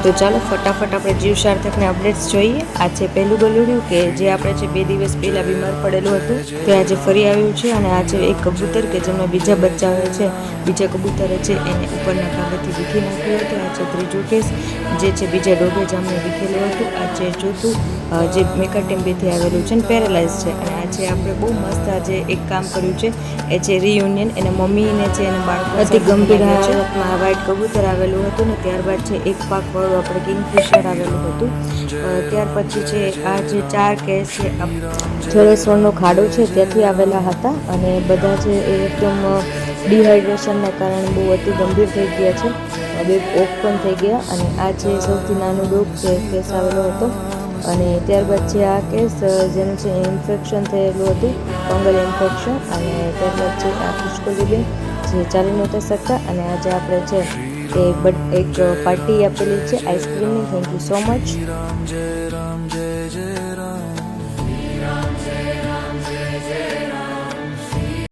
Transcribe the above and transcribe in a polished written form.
તો ચાલો ફટાફટ આપણે જીવ સાર્થકને અપડેટ્સ જોઈએ. આ છે પહેલું ગલુડિયું કે જે આપણે છે 2 દિવસ પહેલાં બીમાર પડેલું હતું તે આજે ફરી આવ્યું છે. અને આ છે એક કબૂતર કે જેમાં બીજા બચ્ચાઓ છે, બીજા કબૂતરે છે એને ઉપરના ભાગેથી વીખી નાખ્યું હતું. આ છે ત્રીજું કેસ જે છે બીજા ડોગે જામને વીખેલું હતું. આ છે ચોથું જે મેકાટેમ્બેથી આવેલું છે ને પેરેલાઇઝ છે. અને આ છે આપણે બહુ મસ્ત આજે એક કામ કર્યું છે એ છે રિયુનિયન. એને મમ્મીને છે એને બાળકો અતિ ગંભીર હાલતમાં વ્હાઇટ કબૂતર આવેલું હતું ને ત્યારબાદ છે એક પાકવાળું આપણે કિંગફિશર આવેલું હતું. ત્યાર પછી છે આ જે 4 કેસ છે જળેશ્વરનો ખાડો છે ત્યાંથી આવેલા હતા. અને બધા છે એ એકદમ ડિહાઇડ્રેશનના કારણે બહુ અતિ ગંભીર થઈ ગયા છે, બે ઓફ પણ થઈ ગયા. અને આ છે સૌથી નાનું ડોગ છે કેસ આવેલો હતો. અને ત્યારબાદ છે આ કેસ જેનું છે ઇન્ફેક્શન થયેલું હતું, ફંગલ ઇન્ફેક્શન. અને ત્યારબાદ છે આ ખુશ્કોલીબેન જે ચાલી નહોતા શકતા. અને આજે આપણે છે એક પાર્ટી આપેલી છે આઈસ્ક્રીમની. Thank you so much.